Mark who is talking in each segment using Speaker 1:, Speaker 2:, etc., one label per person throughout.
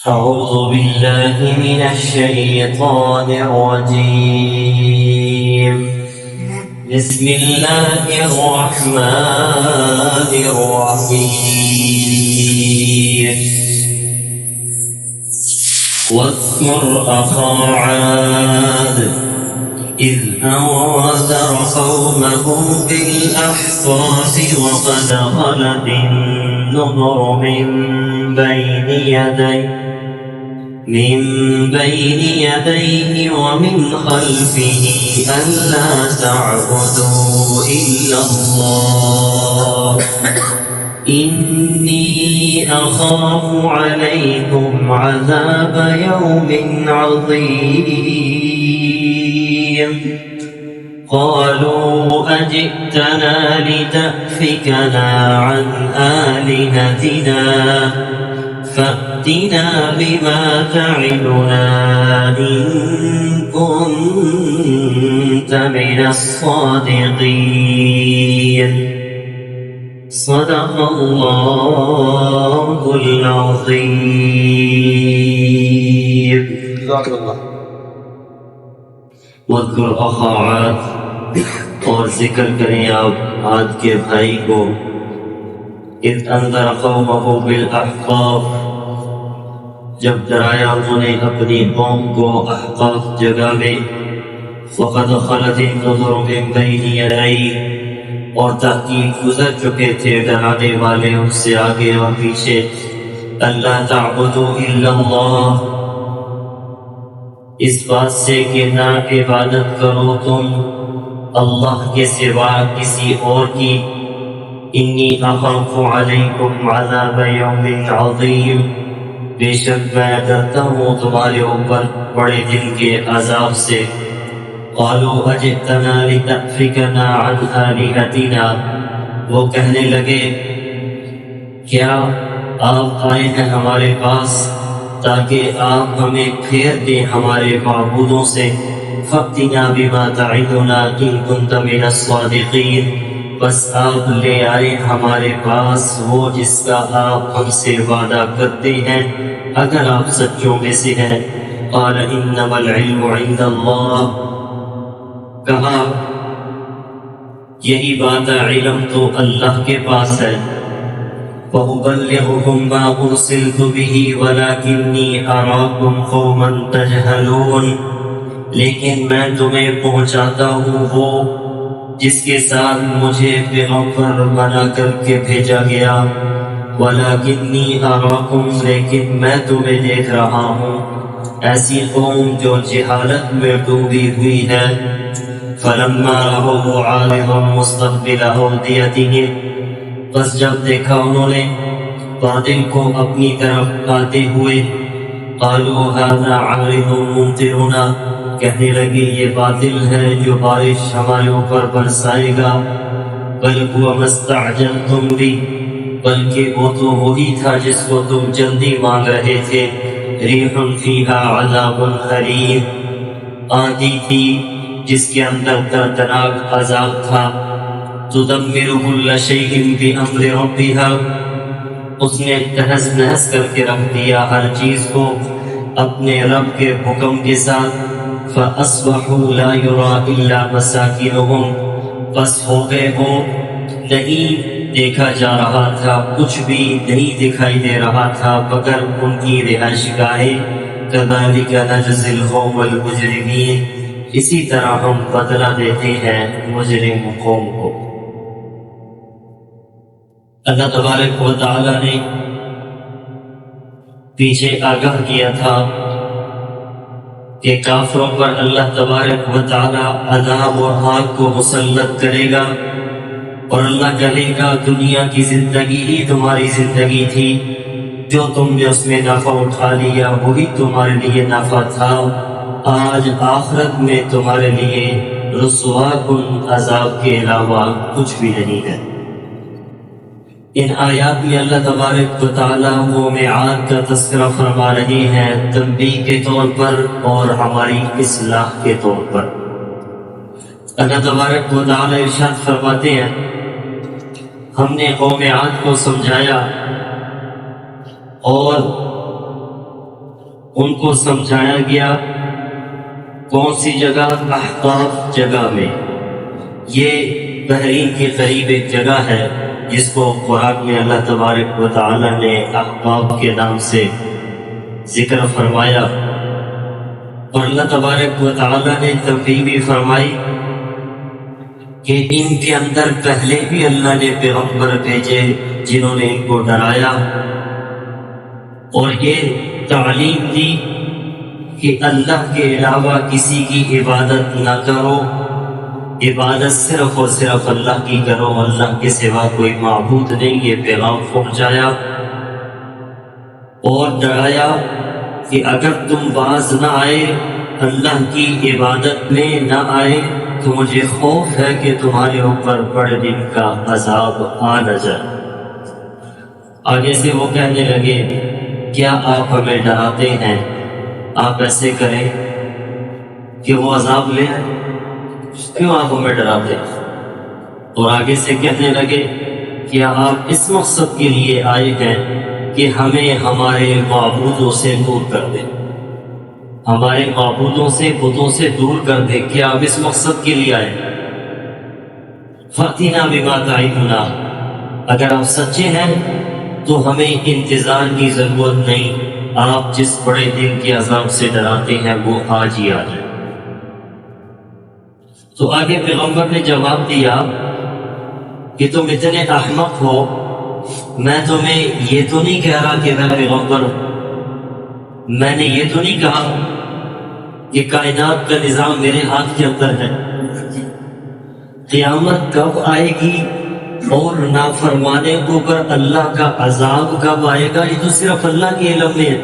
Speaker 1: أعوذ بالله من الشيطان الرجيم. بسم الله الرحمن الرحيم. واذكر أخا عاد إذ أنذر قومه بالأحقاف وقد خلت النذر من بين يديه ومن خلفه ألا تعبدوا إلا الله إني أخاف عليكم عذاب يوم عظيم. قالوا أجئتنا لتأفكنا عن آلهتنا فأتنا بما تعدنا إن كنت من الصادقين. صدق الله العظيم.
Speaker 2: جزاک اللہ.
Speaker 1: واذکر اخا عاد، اور ذکر کریں آپ عاد کے بھائی کو. اذ انذر قومه بالاحقاف، جب ڈرایا انہوں نے اپنی قوم کو احقاف جگہ میں. وقد خلت النذر من بین یدیہ، اور تحقیق گزر چکے تھے ڈرانے والے ان سے آگے اور پیچھے. اللہ تعبدوا الا اللہ، اس بات سے کہ نہ عبادت کرو تم اللہ کے سوا کسی اور کی. انی اخاف علیکم عذاب یوم عظیم، بے شک میں ڈرتا ہوں تمہارے اوپر بڑے دن کے عذاب سے. قالوا اجئتنا لتأفکنا عن آلہتنا، وہ کہنے لگے کیا آپ آئے ہیں ہمارے پاس تاکہ آپ ہمیں پھیر دیں ہمارے معبودوں سے. فَأْتِنَا بِمَا تَعِدُنَا إِن كُنتَ مِنَ الصَّادِقِينَ، بس آپ لے آئے ہمارے پاس وہ جس کا آپ ہم سے وعدہ کرتے ہیں اگر آپ سچوں میں سے ہیں. قَالَ إِنَّمَا الْعِلْمُ عِندَ اللَّهِ، کہا یہی بات علم تو اللہ کے پاس ہے. وَأُبَلِّغُكُم مَّا أُرْسِلْتُ بِهِ وَلَٰكِنِّي أَرَاكُمْ قَوْمًا تَجْهَلُونَ، لیکن میں تمہیں پہنچاتا ہوں وہ جس کے ساتھ مجھے پیغمبر بنا کر کے بھیجا گیا. وَلَٰكِنِّي أَرَاكُمْ، لیکن میں تمہیں دیکھ رہا ہوں ایسی قوم جو جہالت میں ڈوبی ہوئی ہے. فَلَمَّا رَأَوْهُ عَارِضًا مُسْتَقْبِلَ أَوْدِيَتِهِمْ، بس جب دیکھا انہوں نے بادل کو اپنی طرف آتے ہوئے. قالوا هذا عارض ممطرنا، کہنے لگے یہ بادل ہے جو بارش ہمارے اوپر برسائے گا. بل هو ما استعجلتم به، بلکہ وہ تو وہی تھا جس کو تم جلدی مانگ رہے تھے. ریح فیہا عذاب غلیظ، آندھی تھی جس کے اندر دردناک عذاب تھا. تدمر كل شيء بأمر ربها، اس نے تہز نہز کر کے رکھ دیا ہر چیز کو اپنے رب کے حکم کے ساتھ. فأصبحوا لا يرى إلا مساكنهم، بس ہو گئے وہ نہیں دیکھا جا رہا تھا، کچھ بھی نہیں دکھائی دے رہا تھا مگر ان کی رہائش گاہیں. كذلك نجزي القوم المجرمين، اسی طرح ہم بدلہ دیتے ہیں مجرم قوم کو. اللہ تبارک و تعالی نے پیچھے آگاہ کیا تھا کہ کافروں پر اللہ تبارک و تعالی عذاب اور آگ کو مسلط کرے گا، اور اللہ کہے گا دنیا کی زندگی ہی تمہاری زندگی تھی، جو تم نے اس میں نفع اٹھا لیا وہی تمہارے لیے نفع تھا. آج آخرت میں تمہارے لیے رسوا کن عذاب کے علاوہ کچھ بھی نہیں ہے. ان آیات میں اللہ تبارک و تعالیٰ قوم عاد کا تذکرہ فرما رہے ہیں تنبیہ کے طور پر اور ہماری اصلاح کے طور پر. اللہ تبارک و تعالیٰ ارشاد فرماتے ہیں ہم نے قوم عاد کو سمجھایا اور ان کو سمجھایا گیا کون سی جگہ؟ احقاف جگہ میں. یہ بحرین کے قریب ایک جگہ ہے جس کو قرآن میں اللہ تبارک و تعالی نے احقاف کے نام سے ذکر فرمایا. اور اللہ تبارک و تعالی نے تنبیہ بھی فرمائی کہ ان کے اندر پہلے بھی اللہ نے پیغمبر بھیجے جنہوں نے ان کو ڈرایا اور یہ تعلیم دی کہ اللہ کے علاوہ کسی کی عبادت نہ کرو، عبادت صرف اور صرف اللہ کی کرو، اللہ کے سوا کوئی معبود نہیں. یہ پیغام پہنچایا اور ڈرایا کہ اگر تم باز نہ آئے، اللہ کی عبادت میں نہ آئے، تو مجھے خوف ہے کہ تمہارے اوپر بڑے دن کا عذاب آ نہ جائے. آگے سے وہ کہنے لگے کیا آپ ہمیں ڈراتے ہیں؟ آپ ایسے کریں کہ وہ عذاب لے آئے، کیوں آپ ہمیں ڈراتے ہیں؟ اور آگے سے کہنے لگے کیا آپ اس مقصد کے لیے آئے ہیں کہ ہمیں ہمارے معبودوں سے دور کر دیں، ہمارے معبودوں سے بتوں سے دور کر دیں؟ کیا آپ اس مقصد کے لیے آئے؟ فَأْتِنَا بِمَا تَعِدُنَا، اگر آپ سچے ہیں تو ہمیں انتظار کی ضرورت نہیں، آپ جس بڑے دن کے عذاب سے ڈراتے ہیں وہ آج ہی آ جائے. تو آگے پیغمبر نے جواب دیا کہ تم اتنے احمق ہو، میں تمہیں یہ تو نہیں کہہ رہا کہ میں پیغمبر ہوں، میں نے یہ تو نہیں کہا کہ کائنات کا نظام میرے ہاتھ کے اندر ہے. قیامت کب آئے گی اور نافرمانے کے اوپر اللہ کا عذاب کب آئے گا، یہ تو صرف اللہ کے علم میں ہے.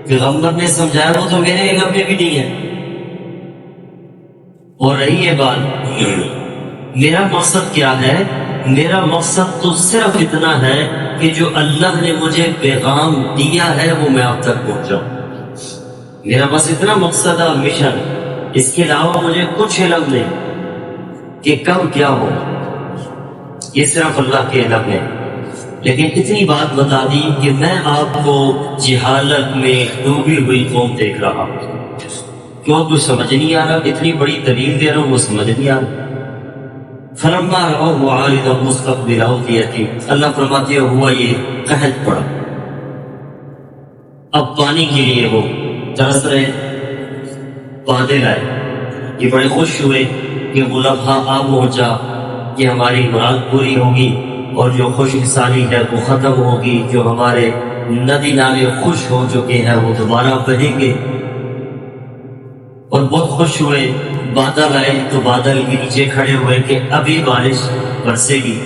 Speaker 1: پیغمبر نے سمجھایا وہ تو میرے علم میں بھی نہیں ہے. اور رہی یہ بات میرا مقصد کیا ہے، میرا مقصد تو صرف اتنا ہے کہ جو اللہ نے مجھے پیغام دیا ہے وہ میں آپ تک پہنچاؤں. میرا بس اتنا مقصد ہے، مشن. اس کے علاوہ مجھے کچھ علم نہیں کہ کب کیا ہو، یہ صرف اللہ کے علم ہے. لیکن اتنی بات بتا دی کہ میں آپ کو جہالت میں ڈوبی ہوئی قوم دیکھ رہا ہوں. کیوں کچھ سمجھ نہیں آ رہا؟ اتنی بڑی دلیل دے رہا ہوں وہ سمجھ نہیں آ رہا. فلما رأوه عارضا مستقبل أوديتهم، اللہ فرماتے ہیں ہوا یہ قحط پڑا، اب پانی کے لیے وہ ترس رہے، بادل آئے، یہ بڑے خوش ہوئے کہ وہ لمحہ آ پہنچا کہ ہماری مراد پوری ہوگی اور جو خوش انسانی ہے وہ ختم ہوگی، جو ہمارے ندی نالے خوش ہو چکے ہیں وہ دوبارہ بہیں گے. اور بہت خوش ہوئے. بادل آئے تو بادل کے نیچے کھڑے ہوئے کہ ابھی بارش برسے گی.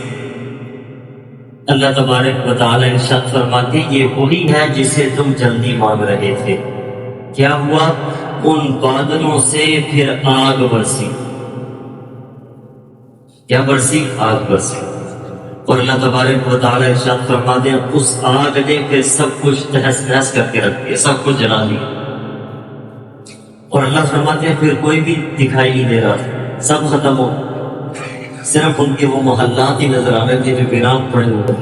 Speaker 1: اللہ تبارک و تعالی ارشاد فرماتے ہیں یہ وہی ہے جسے تم جلدی مانگ رہے تھے. کیا ہوا؟ ان بادلوں سے پھر آگ برسی. کیا برسی؟ آگ برسی. اور اللہ تبارک و تعالی ارشاد فرماتے ہیں اس آگ نے پھر سب کچھ تہس نہس کر کے رکھ دیا، سب کچھ جلا دیا. اور اللہ فرماتے ہیں پھر کوئی بھی دکھائی نہیں دے رہا، سب ختم ہو، صرف ان کے وہ محلات ہی نظر آ رہے تھے جو ویران پڑے ہوئے.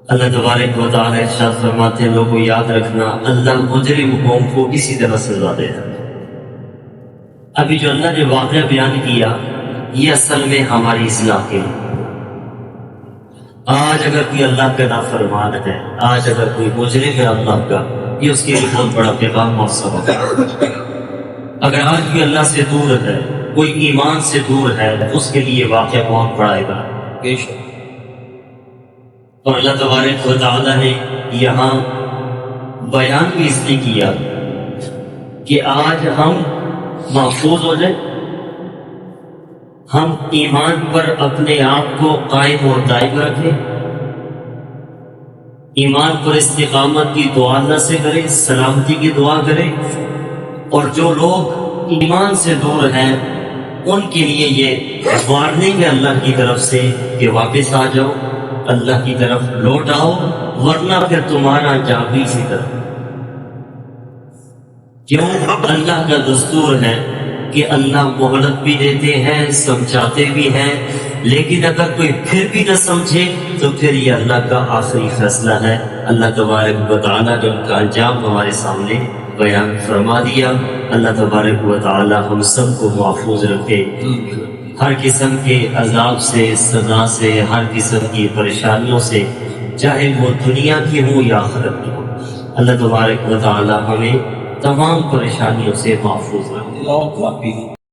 Speaker 1: اللہ تبارک و تعالی ارشاد فرماتے ہیں لوگوں یاد رکھنا اللہ مجرم قوم کو اسی طرح سزا دے رہا ہے. ابھی جو اللہ نے واقعہ بیان کیا یہ اصل میں ہماری اصلاح کے لیے. آج اگر کوئی اللہ کا نافرمان ہے، آج اگر کوئی مجرم ہے اللہ کا، یہ اس کے لیے بہت بڑا پیغام اور سبق ہے. اگر آج بھی اللہ سے دور ہے، کوئی ایمان سے دور ہے، اس کے لیے واقعہ بہت بڑا ہے. اور اللہ تبارک و تعالی نے یہاں بیان بھی اس لیے کیا کہ آج ہم محفوظ ہو جائیں، ہم ایمان پر اپنے آپ کو قائم اور دائم رکھیں، ایمان پر استقامت کی دعا اللہ سے کریں، سلامتی کی دعا کریں. اور جو لوگ ایمان سے دور ہیں ان کے لیے یہ وارننگ ہے اللہ کی طرف سے کہ واپس آ جاؤ، اللہ کی طرف لوٹ آؤ، ورنہ پھر تمہارا جام بھی اسی طرح. کیوں؟ اللہ کا دستور ہے کہ اللہ مہلت بھی دیتے ہیں، سمجھاتے بھی ہیں، لیکن اگر کوئی پھر بھی نہ سمجھے تو پھر یہ اللہ کا آخری فیصلہ ہے اللہ تبارک و تعالیٰ نے ان کا انجام ہمارے سامنے بیان فرما دیا۔ اللہ تبارک و تعالیٰ ہم سب کو محفوظ رکھے ہر قسم کے عذاب سے، سزا سے، ہر قسم کی پریشانیوں سے، چاہے وہ دنیا کی ہو یا آخرت کی ہو۔ اللہ تبارک و تعالیٰ ہمیں تمام پریشانیوں سے محفوظ رکھے۔